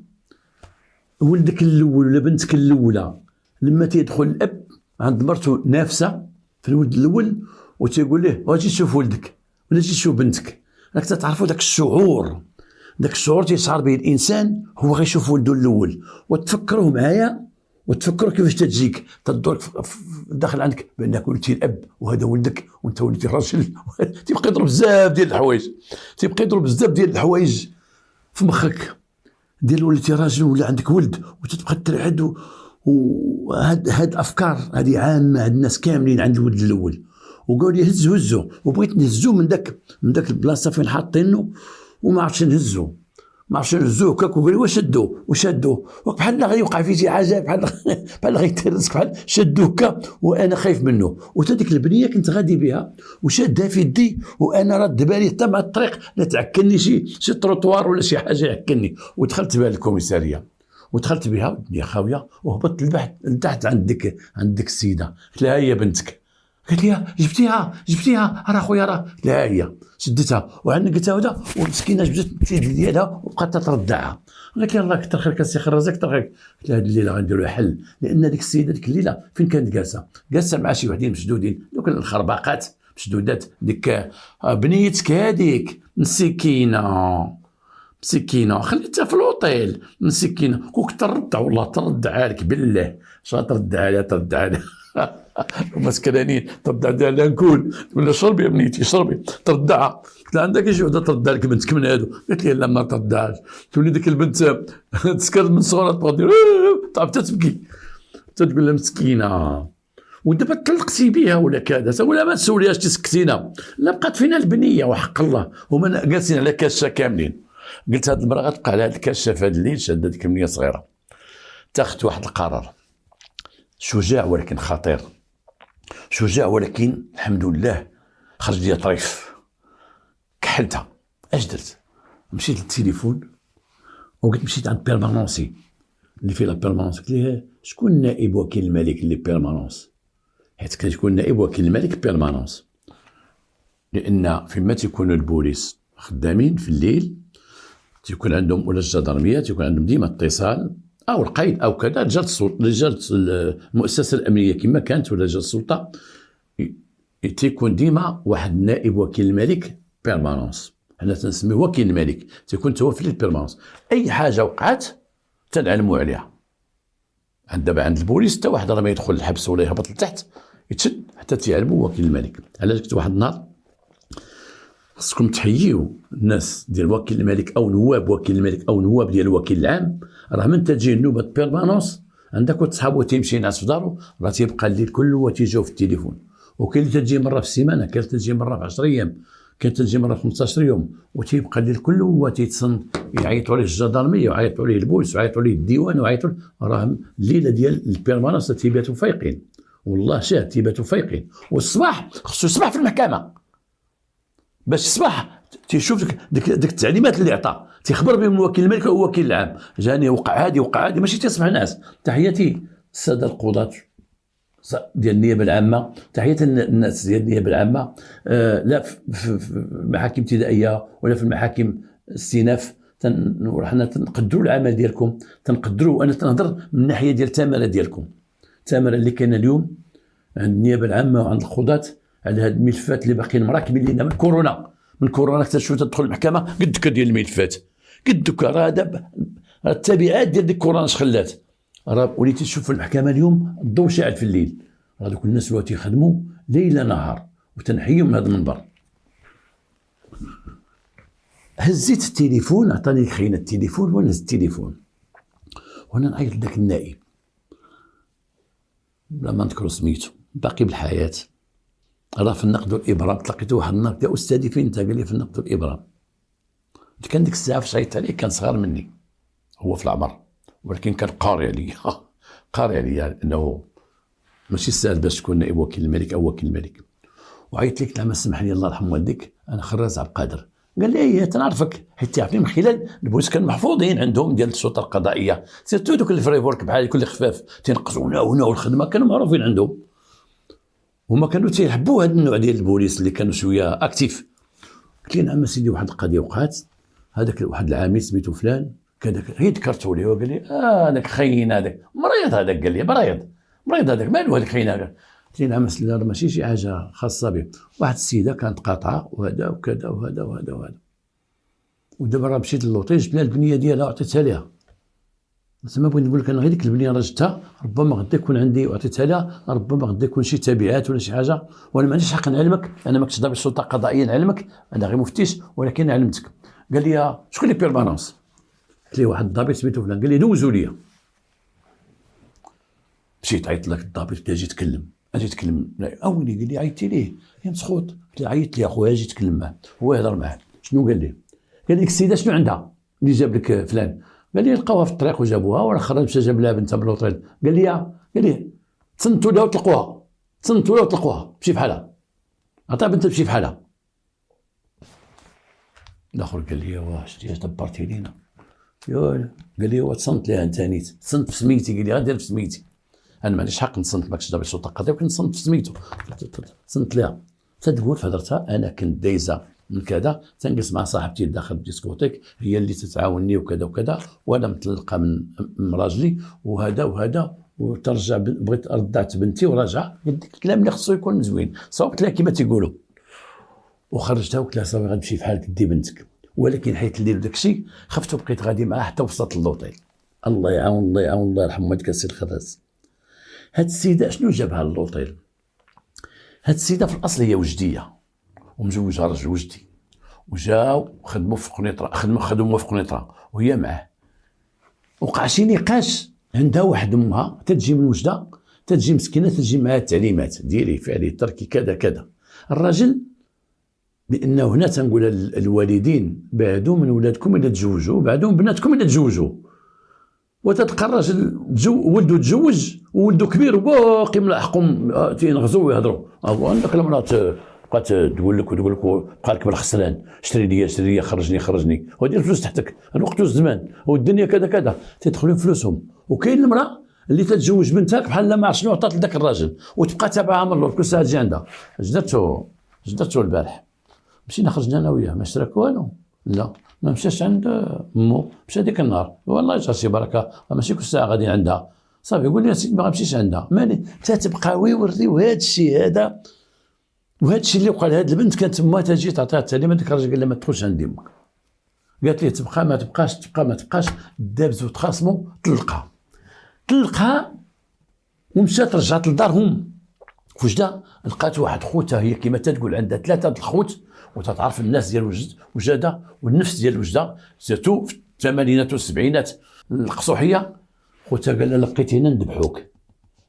ولدك الاول ولا بنتك الاولى لما تيدخل الاب عند مرته نافسه في الولد الاول وتيقول له واجي تشوف ولدك ولا تجي تشوف بنتك، راك تعرفوا داك الشعور تيشعر به الانسان هو غيشوف ولده الاول. وتفكروا معايا وتفكروا كيفاش تجيك تدور داخل عندك بانك ولدتي الاب وهذا ولدك وانت ولدتي الراجل تيبقى يضرب بزاف ديال الحوايج في مخك، ديال ولدتي راجل ولا عندك ولد، وتتبقى ترعد. وهاد الافكار هذه عامه عند الناس كاملين عند الولد الاول. وقالوا لي هزو وبغيت نهزو من داك البلاصه فين حاطينه وما عرفتش نهزو هكاك. وقال لي وشدوه بحال غيوقع فيه شي حاجه، بحال غيتهرس، بحال شدوه هكا وانا خايف منه. وتديك البنيه كنت غادي بها وشادها في يدي وانا راد بالي حتى مع الطريق لا تعكني شي تروطوار ولا شي حاجه يعكني. ودخلت بها الكوميساريه ودخلت بها الدنيا خاويه، وهبطت لتحت عند ديك السيده. قلت لها هي بنتك. قالت لي جبتيها راه خويا راه. قلت لها هي. شدتها وعنقتها ودا، ومسكينه جبدت اليد ديالها وبقات تردعها. قالت لي الله كثر خيرك السي خرازه كثر خيرك. قلت لها هذه الليله غنديروا حل، لان ديك السيده ديك الليله فين كانت جالسه مع شي وحدين مشدودين، دوك الخرباقات مشدودات. ديك بنيتك هذيك مسكينه خليتها في الوطيل مسكينه، كوك تردع والله تردع لك بالله تردع لها مسكنانين تردع لها نقول ولا شربي يا بنيتي شربي تردعها. قلت لها عندك شي وحده تردع لك بنتك من هادو؟ قالت لي لا ما تردعش. تولي ديك البنت تسكر من صغرها تبغي تعرف تبكي تقول لها مسكينه. ودابا تلقتي بها ولا كذا ولا ما تسوليهاش تسكتينا، لا بقات فينا البنيه وحق الله. هما جالسين على كاشه كاملين. قلت هاد المراه غتبقى على هاد الكاشه في هاد الليل شاده ديك البنيه صغيره. تاخذت واحد القرار شجاع ولكن خطير، شجاع ولكن الحمد لله خرج لي طريف. كحلتها. اش درت؟ مشيت للتليفون وقلت مشيت عند بيرمانونسي اللي فيه لا بيرمانونس. قلت ليه شكون نائب وكيل الملك اللي بيرمانونس؟ حيت كتكون نائب وكيل الملك بيرمانونس، لان فيما تيكون البوليس خدامين في الليل تيكون عندهم ولا الجدرميه تيكون عندهم ديما اتصال او القيد او كذا. رجال المؤسسه الامنيه كما كانت ولا رجال السلطه تيكون ديما واحد نائب وكيل الملك بيرمانونس. حنا تنسميه وكيل الملك، تيكون توفي البيرمانونس. اي حاجه وقعت تنعلموا عليها. دابا عند البوليس حتى واحد راه ما يدخل الحبس ولا يهبط لتحت يتشد حتى تيعلموا وكيل الملك. علاش قلت واحد النهار خصكم تحييو الناس ديال وكيل الملك او نواب وكيل الملك او نواب ديال الوكيل العام. راه من تجي النوبه بيرمانونس عندك وتصحابو تيمشي ناس في دارو، راه تيبقى الليل كله تيجاو في التليفون. وكاين اللي تجي مره في السيمانه، كاين اللي تجي مره في 10 ايام، كاين تجي مره في 15 يوم، وتيبقى الليل كله هو تيتصن. يعيطوا عليه الجدرميه ويعيطوا عليه البوليس ويعيطوا عليه الديوان ويعيطوا. راه الليله ديال البيرمانونس تيباتوا فايقين، والله شاهد تيباتوا فايقين. والصباح خصو يصبح في المحكمه باش الصباح تيشوف ديك التعليمات اللي عطا تيخبر بهم وكيل الملك او وكيل العام. جاني وقع هادي ماشي تسمع ناس. تحياتي الساده القضاة ديال النيابه العامه، تحيه الناس ديال النيابه العامه، لا في المحاكم الابتدائيه ولا في المحاكم الاستئناف. حنا تنقدروا العمل ديالكم، تنقدروا. انا تنهضر من الناحيه ديال الثمره ديالكم. الثمره اللي كاينه اليوم عند النيابه العامه وعند القضاة على هاد الملفات اللي باقيين مراكبين لينا من كورونا حتى تشوف تدخل المحكمه قدك ديال الملفات قدك. راه دابا التبعات ديال ديك كورونا اش خلات، راه وليتي تشوف في المحكمه اليوم الضوء شاعل في الليل، راه دوك الناس اللي تيخدموا ليل نهار وتنحيهم من هذا المنبر. هزيت التليفون، عطاني خينا التليفون وانا هز التليفون وانا نعيط لذاك النائب بلا ما نذكرو سميتو باقي بالحياه، راه في النقد والابرام. تلاقيتو واحد النهار يا استاذي فين انت؟ قال لي في النقد والابرام. كان ديك الساعه فاش عيطت عليه كان صغار مني هو في العمر، ولكن كان قاري عليا قاري عليا انه ماشي سهل باش تكون نائب وكيل الملك او وكيل الملك. وعيطت لك لما سمح لي الله يرحم والديك انا خراز عبد القادر. قال لي ايه تنعرفك حيت تعرفني من خلال البوليس كانوا محفوظين عندهم ديال السلطه القضائيه، سيرتو دوك الفري ورك بحال كل خفاف تينقصونا هنا والخدمه كانوا معروفين عندهم، هما كانوا تيحبوا هذا النوع ديال البوليس اللي كانوا شويه اكتيف. قلت له نعم سيدي واحد القضيه وقعت، هذاك واحد العامل سميتو فلان كذا هي ذكرته ليه وقال لي هذاك خاين هذاك مريض هذاك، قال لي مريض هذاك مالو هذاك خاين هذاك. قلت له نعم سيدي ماشي شي حاجه خاصه به، واحد السيده كانت قاطعه وهذا وكذا وهذا وهذا وهذا، ودابا راه مشيت للوطي جبت لها البنيه ديالها وعطيتها لها. تما بغيت نقول لك انا غير ديك البنيه راه جبتها ربما غدا يكون عندي وعطيتها لها، ربما غدا يكون شي تبعات ولا شي حاجه، وانا ما عنديش حق نعلمك، انا ما كنتش ضابط السلطه القضائيه نعلمك، انا غير مفتش ولكن علمتك. قال لي شكون اللي بيرمانونس؟ قلت له واحد الضابط سميتو فلان. قال لي دوزوا ليا. مشيت عيطت لك الضابط قلت له اجي تكلم، اجي تكلم اولي. قال لي عيطتي ليه؟ يا مسخوط. قلت له عيطت لي اخويا اجي تكلم معاه. هو يهضر معاه. شنو قال لي؟ قال لك السيده شنو عندها اللي جاب لك فلان؟ قال لي لقاوها في الطريق وجابوها، وانا خرج مشى جاب لها بنتها من الوطيل. قال لي تصنتوا لها وطلقوها، تصنتوا لها وطلقوها، مشي بحالها، عطاها بنتها تمشي بحالها. الاخر قال لي واش دبرتي لينا؟ قال لي تصنت لها انت نيت، تصنت في سميتي. قال لي غندير في سميتي، انا ما عنديش حق نصنت، ماكش ضابط السلطه القضائيه، ولكن نصنت في سميتو. تصنت لها تتقول في هضرتها انا كنت دايزه من كذا تنجلس مع صاحبتي داخل الديسكوتيك هي اللي تتعاونني وكذا وكذا، وانا مطلقه من راجلي وهذا وترجع بغيت رضعت بنتي وراجعه. ديك الكلام اللي خصو يكون زوين صوبت لها كما تيقولوا، وخرجتها وقلت لها صافي غتمشي في حالك دي بنتك، ولكن حيت الليل داك الشيء خفت وبقيت غادي معاه حتى وسط اللوطيل. الله يعاون الله يرحم والديك السي الخراز. هاد السيده شنو جابها للوطيل؟ هاد السيده في الاصل هي وجديه ومزوجها راجل وجدي، وجاو خدموا في قنيطره، خدموا في قنيطره وهي معاه. وقع شي نقاش عندها واحد امها تتجي من وجده، تتجي مسكينه تتجي معها التعليمات ديري فعلي تركي كذا كذا. الراجل بانه هنا تنقول الوالدين بعدوا من ولادكم الا تزوجوا، بعدوا من بناتكم الا تزوجوا. وتلقى الراجل ولده تزوج وولده كبير وباقي ملاحقهم تينغزوا ويهضروا. عندك المراه بقات تقول لك بقى لك بالخسران، اشتري لي خرجني ودير الفلوس تحتك، الوقت والزمان والدنيا كذا كذا، تيدخلوا فلوسهم. وكاين المراه اللي تتزوج بنتك بحال ما عرف شنو عطات لذاك الراجل وتبقى تابعها من اللور، كل ساعه تجي عندها. جدرتو البارح مشينا خرجنا انا وياه، ما اشتراك والو، لا ما مشاش عند مو، مشى ديك النهار والله يجعل شي بركه، ماشي كل ساعه غادي عندها. صافي يقول لي سيدي ما غنمشيش عندها، مالي تتبقاو يوريو هذا الشيء هذا. وهذا الشيء اللي وقع لهاد البنت كانت ما تجي تعطيها التعليمات، ديك الراجل قال لها ما تدخلش عند يمك. قالت لي تبقى ما تبقاش، دابزو تخاصموا، طلقها ومشات رجعت لدارهم في وجده. لقات واحد خوتها هي كما تقول عندها 3 الخوت، وتتعرف الناس ديال وجده والنفس ديال وجده، سيرتو في الثمانينات والسبعينات القصوحيه. خوتها قال لها لقيتي هنا نذبحوك،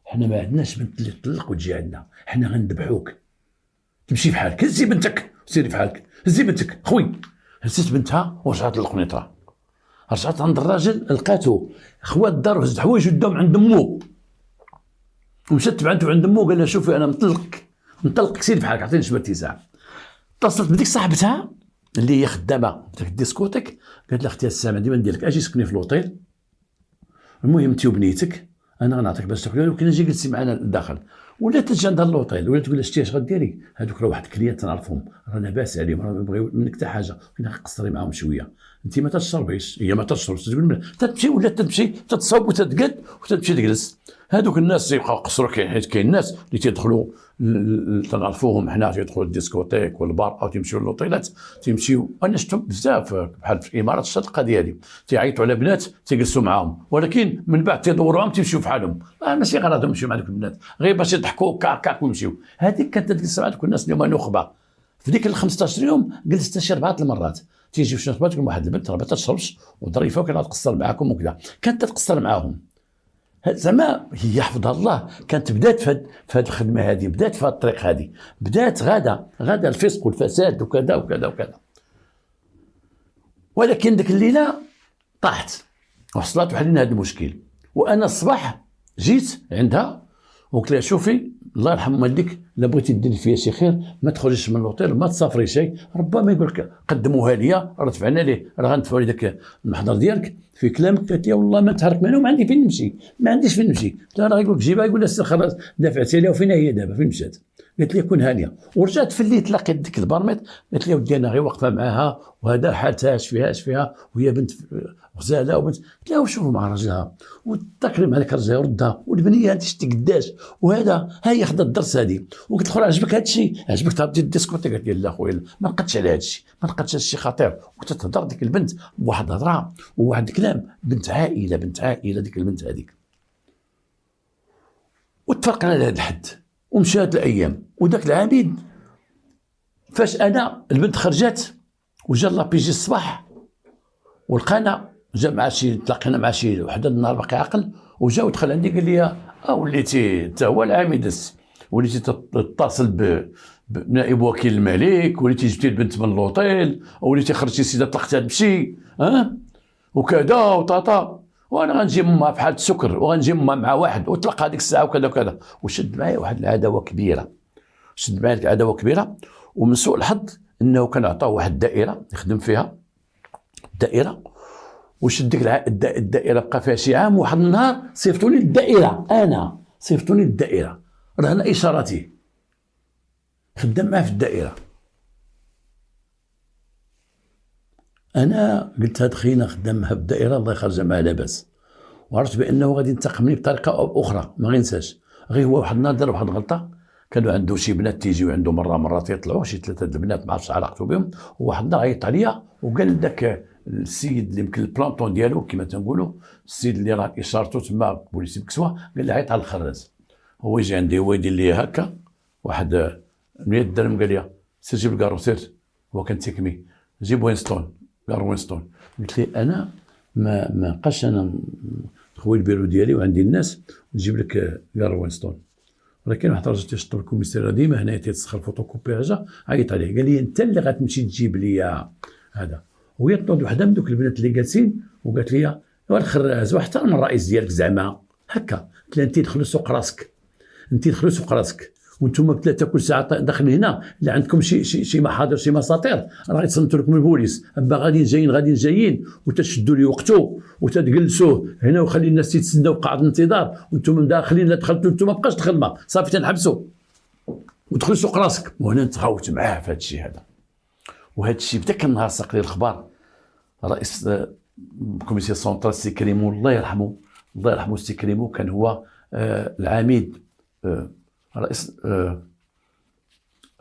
حنا ما عندناش بنت اللي تطلق وتجي عندنا، حنا غنذبحوك، تمشي في حالك، هزي بنتك سيري في حالك، هزي بنتك خوي. هزت بنتها ورجعت للقنيطره، رجعت عند الراجل لقاتو خوات الدار وهزت حوايج قدام عند امو، ومشات تبعته عند امو قال لها شوفي انا مطلقك سيري في حالك عطيني شويه اتساع. اتصلت بديك صاحبتها اللي هي خدامه في داك الديسكوتيك، قالت لها اختي السامع ديما ندير لك اجي سكني في الوطيل، المهم انت وبنيتك انا غنعطيك باش تاكلي، ولكن اجي جلسي معنا لداخل. ولا تجي عندها اللوطيل ولا تقول لها شتي اش غديري، هذوك راه واحد الكليات تنعرفهم، راه لاباس عليهم، راه ما يبغيو منك حتى حاجه، فين قصري معاهم شويه، انت ما تشربيش، هي ما تشربش، تقول تمشي ولا تمشي تتصاوب وتتقد وتمشي تجلس. هذوك الناس يبقاو يقصروا، حيت كاين الناس اللي تيدخلوا تنعرفوهم حنا، تيدخلوا الديسكوتيك والبار او تيمشيو للوطيلات، تيمشيو. انا شفتهم بزاف بحال في الامارات، شفت القضيه هذه، تيعيطوا على بنات تيجلسوا معاهم، ولكن من بعد تيدوروهم تيمشيو بحالهم، ماشي غرضهم يمشيو مع ذوك البنات غير باش يضحكوا كاك ويمشيو. هذيك كانت تجلس مع ذوك الناس اللي هما نخبه. في ديك ال 15 يوم جلست شي 4 المرات، تيجي في شي نخبه تقول واحد البنت راه ما تشربش وظريفه وكانت تقصر معاكم وكذا، كانت تتقصر معاهم. زعما هي حفظها الله كانت بدات في هذه الخدمه هذه، بدات في هذه الطريق هذه، بدات غدا الفسق والفساد وكذا وكذا وكذا. ولكن ديك الليله طاحت وحصلت وحلينا هذا المشكل. وانا الصباح جيت عندها وقلت لها شوفي الله يرحم والديك، لا بغيتي ديري فيا شي خير ما تخرجيش من لوطيل، ما تسافري شيء، ربما يقول لك قدموها ليا راه دفعنا ليه، راه غندفعوا لي داك المحضر ديالك في كلامك. قالت لي والله ما نتحرك منهم، ما عندي فين نمشي، ما عنديش فين نمشي. قلت لها راه يقول لك جيبها، يقول لها خلاص دافعتي لها وفين هي دابا فين مشات؟ قالت لي كون هانيه. ورجعت في الليل لقيت ديك البرميط، قالت لي ودي انا غير واقفه معاها وهذا حالتها اش فيها وهي بنت غزاله وبنت. قلت لها وشوفوا مع راجلها وتكرم عليك رجلها وردها، والبنيه هذه شتي قداش، وهذا هي خدات الدرس هذه. وقلت الاخرى عجبك هذا الشيء، عجبك تهبطي الديسكوتيك؟ قالت لي لا خويا ما نقدش على هذا الشيء، ما نقدش هذا الشيء خطير. وتتهضر ديك البنت بواحد الهضره وواحد الكلام، بنت عائله ديك البنت هذيك. وتفرقنا لهذا الحد ومشات الايام. وداك العميد فاش انا البنت خرجت وجا لابيجي الصباح ولقانا، جا مع شي تلاقينا مع شي وحده النهار باقي عاقل، وجا ودخل عندي قال لي وليتي انت هو العميد، وليتي تتصل بنائب وكيل الملك، وليتي جبتي البنت من لوطيل، وليتي خرجتي سيده طلقتها تمشي وكذا وطاطا، وانا غنجي ماما في حاله السكر وغنجي ماما مع واحد وطلق هذيك الساعه وكذا وكذا. وشد معايا واحد العداوه كبيره، ومن سوء الحظ انه كان عطاه واحد الدائره يخدم فيها الدائره، وشد ديك الدائره بقى فيها شي عام. واحد النهار صيفطوني للدائره، رهن اشارتي خدام معاه في الدائره. انا قلت هاد خينا خدام معاه في الدائره الله يخرج معاه لاباس، وعرفت بانه غادي ينتقمني بطريقه او اخرى ما غينساش. غير هو واحد النهار دار واحد الغلطه، كانوا عنده شي بنات تيجيو عنده مرات يطلعوا شي 3 البنات ما عرفتش علاقته بهم. وواحد النهار عيط عليا وقال داك السيد اللي يمكن البلانطون ديالو كما تنقولوا، السيد اللي راه اشارته تما بوليسي بكسوه، قال لي عيط على الخراز. هو يجي عندي هو يدير لي هكا واحد 100 درهم، قال لي سير جيب الكارو سير، هو كان تيكمي جيب وينستون كارو وينستون. قلت لي انا ما بقاش انا خويا البيرو ديالي وعندي الناس نجيب لك كارو وينستون. ولكن واحد الراجل تيشطب الكوميساريه ديما هنا تيتسخر فوتوكوبي حاجه، عيط عليه قال لي انت اللي غتمشي تجيب لي هذا. وهي تنوض وحده من دوك البنات اللي جالسين وقالت لي الخراز واحترم الرئيس ديالك زعما هكا. قلت لها انت دخلوا سوق راسك، وانتم ثلاثه كل ساعه داخلين هنا، الا عندكم شي محاضر شي مساطير راه يتصنتوا لكم البوليس، اما غاديين جايين وتشدوا لي وقته وتجلسوه هنا وخلي الناس تتسناو قاعد الانتظار، وانتم داخلين لا دخلتوا انتم ما بقاش تخدمه صافي تنحبسوا ودخلوا سوق راسك. وهنا نتخاوت معاه في هذا الشيء هذا. وهذا الشيء بدا كان نهار ساق لي الاخبار رئيس الكوميسيون سونترال سي كريمو الله يرحمه سي كريمو، كان هو العميد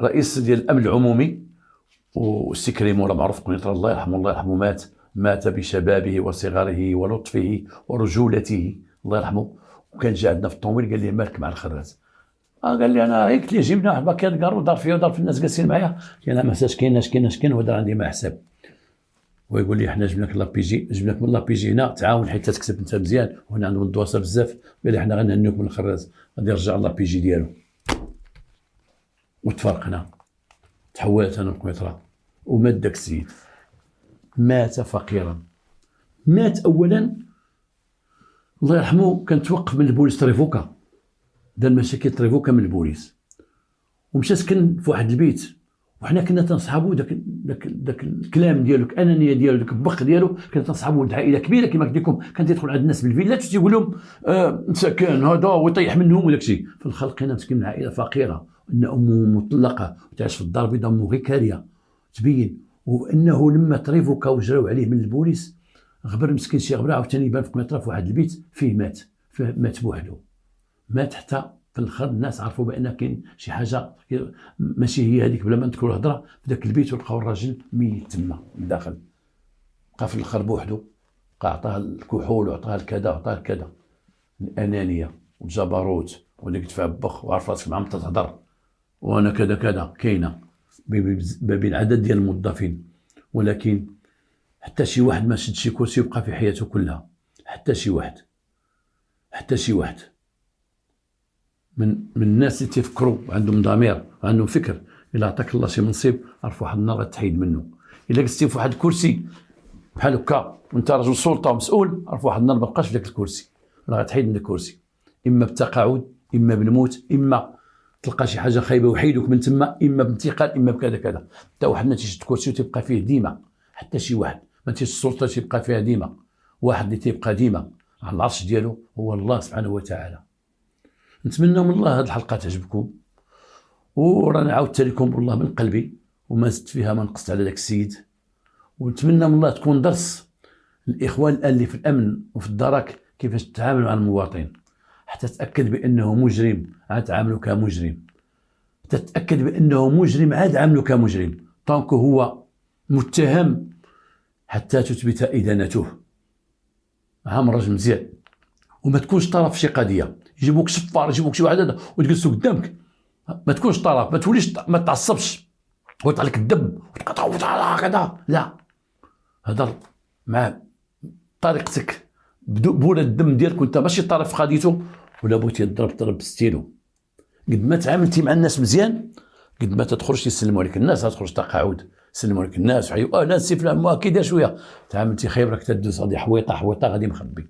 رئيس ديال الامن العمومي. والسي كريمو راه معروف قنيطره الله يرحمه مات بشبابه وصغره ولطفه ورجولته الله يرحمه. وكان جا عندنا في الطوموبيل قال لي مالك مع الخراز؟ قال لي انا قلت لي جبنا واحد باكيت كارو ودار فيا ودار في الناس جالسين معايا. قلت له ما حساش كاين ودار عندي مع حساب. ويقول لي حنا جبناك من لابيجي هنا تعاون حيت تكسب انت مزيان، وهنا عندهم الدواسه بزاف، قال لي حنا غنهنيوك من الخراز. غادي يرجع لابيجي ديالو. وتفرقنا، تحولت انا لقنيطره. ومات داك السيد، مات فقيرا. مات اولا الله يرحمه كان توقف من البوليس تريفوكا، دار مشاكل تريفوكا من البوليس، ومشى سكن في واحد البيت. وحنا كنا تنصحابو داك الكلام ديالو، الانانيه ديالو، داك البخ ديالو، كان تصحاب ولد عائله كبيره كما قلت لكم، كان تيدخل عند الناس بالفيلات وتيقول لهم مساكن هذا ويطيح منهم وداك الشيء. في الاخر لقينا مسكين من عائله فقيره، ان امه مطلقه وتعيش في الدار البيضاء، امه غير كاريه تبين، وانه لما تريفوكا وجراو عليه من البوليس غبر مسكين شي غبره، عاوتاني يبان في كميطره في واحد البيت فيه مات بوحدو، مات حتى في الاخر الناس عرفوا بان كاين شي حاجه ماشي هي هذيك، بلا ما نذكروا الهضره، في ذاك البيت ولقاو الراجل ميت تما من الداخل، بقى في الاخر بوحدو، بقى عطاه الكحول وعطاه الكذا وعطاه الكذا. الانانيه والجبروت وديك تدفع بخ وعارف راسك مع متى تهضر وانا كذا كذا كاينه بين عدد ديال الموظفين، ولكن حتى شي واحد ما شد شي كرسي وبقى في حياته كلها، حتى شي واحد من الناس اللي تيفكروا وعندهم ضمير وعندهم فكر، الا عطاك الله شي منصب عرف واحد النهار غتحيد منه. الا جلستي في واحد الكرسي بحال هكا وانت رجل سلطه ومسؤول، عرف واحد النهار ما بقاش في ذاك الكرسي، راه غتحيد من ذاك الكرسي، اما بالتقاعد، اما بالموت، اما تلقى شي حاجه خايبه ويحيدوك من تما، اما بانتقال، اما بكذا كذا. حتى واحد ما تيشد كرسي وتبقى فيه ديما، حتى شي واحد ما تيشد السلطه تيبقى فيها ديما. واحد اللي تيبقى ديما على العرش ديالو هو الله سبحانه وتعالى. نتمنى من الله هذه الحلقه تعجبكم، ورانا عاودت لكم والله من قلبي وما زدت فيها ما نقصت على ذاك السيد، ونتمنى من الله تكون درس الاخوان اللي في الامن وفي الدرك كيفاش تتعامل مع المواطن، حتى تتاكد بانه مجرم عاد تعامله كمجرم، تتاكد بانه مجرم عاد عامله كمجرم، طونك هو متهم حتى تثبت ادانته. عام راجل مزيان، وما تكونش طرف في شي قضيه، يجيبوك صفار، يجيبوك شي واحد هذا وتجلسوا قدامك، ما تكونش طرف، ما توليش، ما تعصبش ويطلع لك الدم وتقطع كذا، لا، هضر مع طريقتك بولا الدم ديالك وانت ماشي طرف في قضيته، ولا بغيتي تضرب ستيلو. قد ما تعاملتي مع الناس مزيان قد ما تدخلش يسلموا عليك الناس، تخرج تقاعد يسلموا عليك الناس لا نسي فلان ما كي داير شويه، تعاملتي خير راك تدوز غادي حويطه غادي مخبي.